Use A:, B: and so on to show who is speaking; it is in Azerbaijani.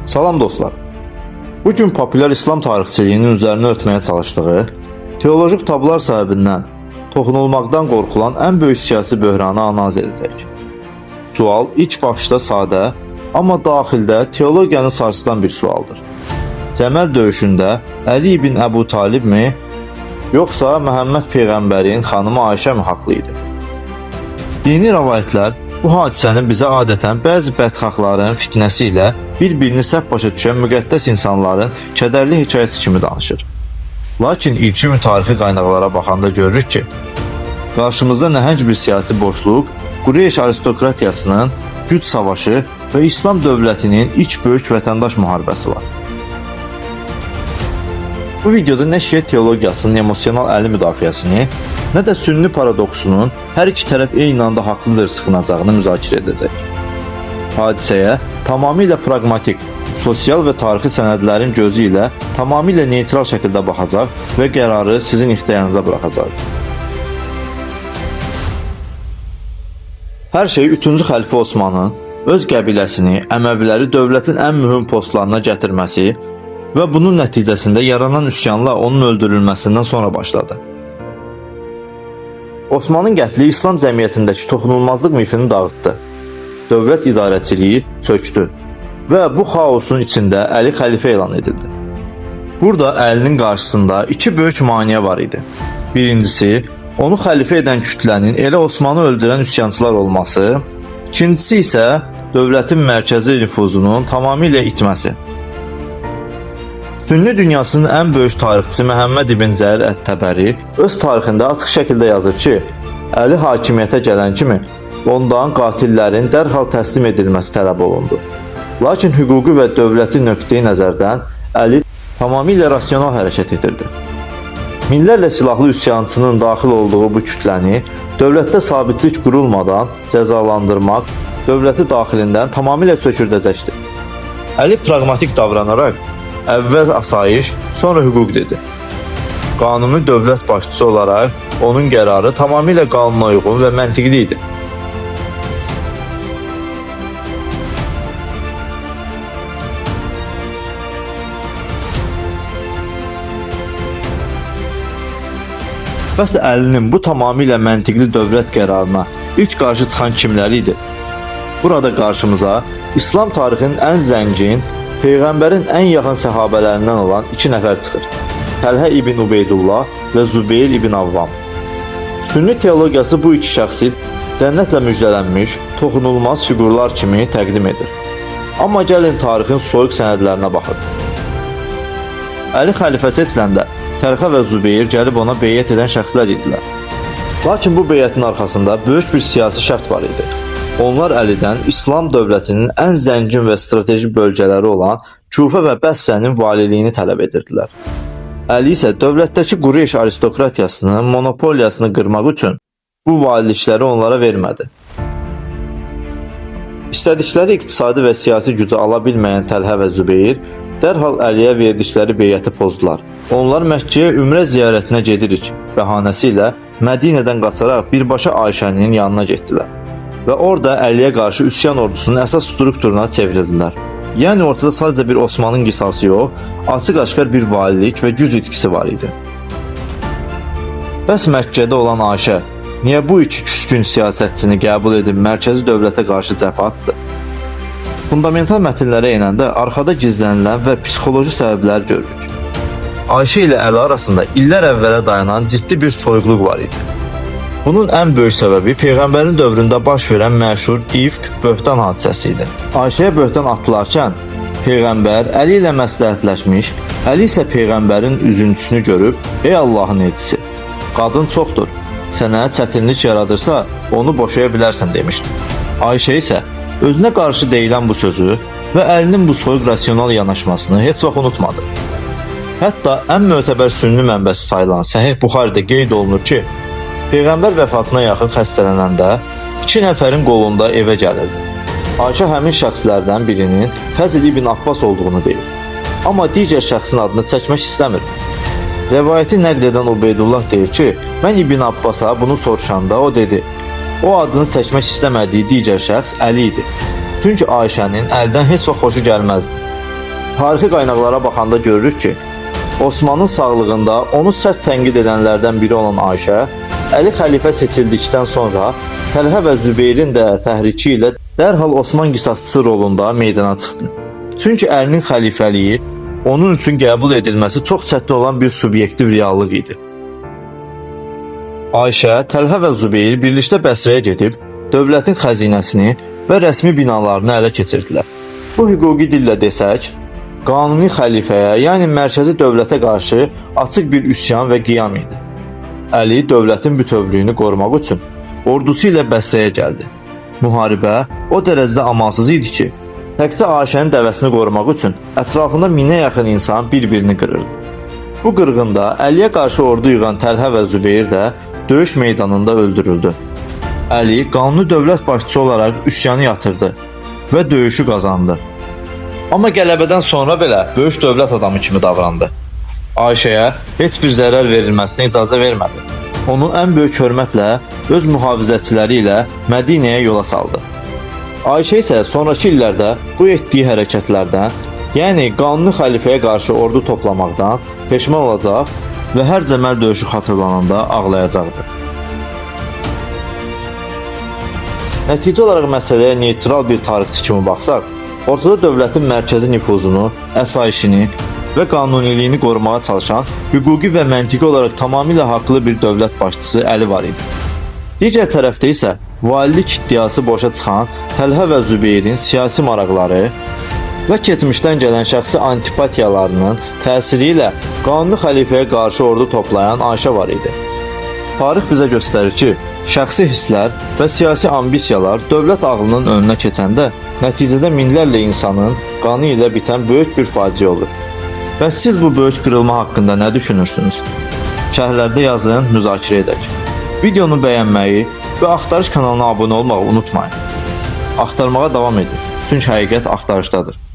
A: Salam dostlar. Bugün popüler İslam tarixçiliyinin üzərinə örtməyə çalışdığı, teolojik tablar səbəbindən toxunulmaqdan qorxulan ən böyük siyasi böhranı analiz edəcək. Sual ilk baxışda sadə, amma daxildə teologiyanı sarsıdan bir sualdır. Cəməl döyüşündə Əli ibn Əbu Talibmi, yoxsa Məhəmməd Peyğəmbərin xanımı Ayşə mi haqlı idi? Dini rəvayətlər bu hadisənin bizə adətən bəzi bədxahların fitnəsi ilə bir-birini səhv başa düşən müqəddəs insanların kədərli hekayəsi kimi danışır. Lakin ilkin tarixi qaynaqlara baxanda görürük ki, qarşımızda nəhəng bir siyasi boşluq, Qureyş aristokratiyasının güc savaşı və İslam dövlətinin ilk böyük vətəndaş müharibəsi var. Bu videoda nə şiə teologiyasının emosional əli müdafiəsini, nə də sünni paradoksunun hər iki tərəf eyni anda haqlıdır sıxınacağını müzakirə edəcək. Hadisəyə tamamilə praqmatik, sosial və tarixi sənədlərin gözü ilə tamamilə neytral şəkildə baxacaq və qərarı sizin ixtiyarınıza buraxacaq. Hər şey 3-cü xəlifə Osmanın öz qəbiləsini, Əməviləri dövlətin ən mühüm postlarına gətirməsi və bunun nəticəsində yaranan üsyanla onun öldürülməsindən sonra başladı. Osmanın qətli İslam cəmiyyətindəki toxunulmazlıq mifini dağıtdı. Dövlət idarəçiliyi çökdü və bu xaosun içində Əli xəlifə elan edildi. Burada Əlinin qarşısında iki böyük maneə var idi. Birincisi, onu xəlifə edən kütlənin elə Osmanı öldürən üsyançılar olması, ikincisi isə dövlətin mərkəzi nüfuzunun tamamilə itməsi. Sünni dünyasının ən böyük tarixçisi Məhəmməd ibn Cərir ət-Təbəri öz tarixində açıq şəkildə yazır ki, Əli hakimiyyətə gələn kimi ondan qatillərin dərhal təslim edilməsi tələb olundu. Lakin hüquqi və dövləti nöqteyi nəzərdən Əli tamamilə rasional hərəkət edirdi. Minlərlə silahlı üsyançının daxil olduğu bu kütləni dövlətdə sabitlik qurulmadan cəzalandırmaq dövləti daxilindən tamamilə çökürdəcəkdir. Əli praqmatik davranaraq əvvəl asayiş, sonra hüquq dedi. Qanuni dövlət başçısı olaraq onun qərarı tamamilə qanuna uyğun və məntiqli idi. Bəs Əlinin bu tamamilə məntiqli dövlət qərarına ilk qarşı çıxan kimlər idi? Burada qarşımıza İslam tarixinin ən zəngin, Peyğəmbərin ən yaxın səhabələrindən olan iki nəfər çıxır. Təlhə ibn Ubeydullah və Zübeyir ibn Avvam. Sünni teologiyası bu iki şəxsi cənnətlə müjdələnmiş, toxunulmaz fiqurlar kimi təqdim edir. Amma gəlin tarixin soyuq sənədlərinə baxın. Əli xəlifə seçiləndə Təlhə və Zübeyir gəlib ona beyət edən şəxslər idilər. Lakin bu beyətin arxasında böyük bir siyasi şərt var idi. Onlar Əlidən İslam dövlətinin ən zəngin və strateji bölgələri olan Küfə və Bəssənin valiliyini tələb edirdilər. Əli isə dövlətdəki Qureyş aristokratiyasının monopoliyasını qırmaq üçün bu valilikləri onlara vermədi. İstədikləri iqtisadi və siyasi gücü ala bilməyən Təlhə və Zübeyir dərhal Əliyə verdikləri beyəti pozdular. Onlar Məkkəyə ümrə ziyarətinə gedirik bəhanəsi ilə Mədinədən qaçaraq birbaşa Ayşənin yanına getdilər və orada Əliyə qarşı üsyan ordusunun əsas strukturuna çevrildilər. Yəni ortada sadəcə bir Osmanın qisası yox, açıq-aşkar bir valilik və güc itkisi var idi. Bəs Məkkədə olan Ayşə niyə bu iki küskün siyasətçini qəbul edib mərkəzi dövlətə qarşı cəbhə açdı? Fundamental mətnlərə enəndə arxada gizlənilən və psixoloji səbəblər görürük. Ayşə ilə Əli arasında illər əvvələ dayanan ciddi bir soyuqluq var idi. Bunun ən böyük səbəbi Peyğəmbərin dövründə baş verən məşhur ifk böhtan hadisəsi idi. Ayşəyə böhtan atılarkən Peyğəmbər Əli ilə məsləhətləşmiş, Əli isə Peyğəmbərin üzüntüsünü görüb, ey Allahın elçisi, qadın çoxdur, sənə çətinlik yaradırsa onu boşaya bilərsən demişdi. Ayşə isə özünə qarşı deyilən bu sözü və Əlinin bu soyuq rasional yanaşmasını heç vaxt unutmadı. Hətta ən mötəbər sünni mənbəsi sayılan Səhih Buxaridə qeyd olunur ki, Peyğəmbər vəfatına yaxın xəstələnəndə iki nəfərin qolunda evə gəlirdi. Ayşə həmin şəxslərdən birinin Fəzl ibn Abbas olduğunu deyir. Amma digər şəxsin adını çəkmək istəmir. Rəvayəti nəql edən Ubeydullah deyir ki, mən İbn Abbasa bunu soruşanda o dedi, o adını çəkmək istəmədiyi digər şəxs Əli idi. Çünki Ayşənin Əlidən heç vaxt xoşu gəlməzdi. Tarixi qaynaqlara baxanda görürük ki, Osmanın sağlığında onu sərt tənqid edənlərdən biri olan Ayşə, Əli xəlifə seçildikdən sonra Təlhə və Zübeyrin də təhriki ilə dərhal Osman qisasçısı rolunda meydana çıxdı. Çünki ərinin xəlifəliyi onun üçün qəbul edilməsi çox çətin olan bir subyektiv reallıq idi. Ayşə, Təlhə və Zübeyir birlikdə Bəsrəyə gedib, dövlətin xəzinəsini və rəsmi binalarını ələ keçirdilər. Bu hüquqi dillə desək, qanuni xəlifəyə, yəni mərkəzi dövlətə qarşı açıq bir üsyan və qiyam idi. Əli dövlətin bütövlüyünü qorumaq üçün ordusu ilə Bəsrəyə gəldi. Müharibə o dərəcədə amansız idi ki, təkcə Ayşənin dəvəsini qorumaq üçün ətrafında 1000-ə yaxın insan bir-birini qırırdı. Bu qırğında Əliyə qarşı ordu yığan Təlhə və Zübeyir də döyüş meydanında öldürüldü. Əli qanuni dövlət başçısı olaraq üsyanı yatırdı və döyüşü qazandı. Amma qələbədən sonra belə böyük dövlət adamı kimi davrandı. Ayşəyə heç bir zərər verilməsinə icazə vermədi. Onu ən böyük hörmətlə öz mühafizəçiləri ilə Mədinəyə yola saldı. Ayşə isə sonrakı illərdə bu etdiyi hərəkətlərdən, yəni qanuni xəlifəyə qarşı ordu toplamaqdan peşman olacaq və hər Cəməl döyüşü xatırlananda ağlayacaqdı. Nəticə olaraq məsələyə neytral bir tarixçi kimi baxsaq, ortada dövlətin mərkəzi nüfuzunu, əsayişini və qanuniliyini qorumağa çalışan, hüquqi və məntiqi olaraq tamamilə haqlı bir dövlət başçısı Əli var idi. Digər tərəfdə isə valilik iddiası boşa çıxan Təlhə və Zübeyrin siyasi maraqları və keçmişdən gələn şəxsi antipatiyalarının təsiri ilə qanuni xəlifəyə qarşı ordu toplayan Ayşə var idi. Tarix bizə göstərir ki, şəxsi hisslər və siyasi ambisiyalar dövlət ağlının önünə keçəndə nəticədə minlərlə insanın qanı ilə bitən böyük bir faciə olur. Bəs siz bu böyük qırılma haqqında nə düşünürsünüz? Şərhlərdə yazın, müzakirə edək. Videonu bəyənməyi və Axtarış kanalına abunə olmağı unutmayın. Axtarmağa davam edin, çünki həqiqət axtarışdadır.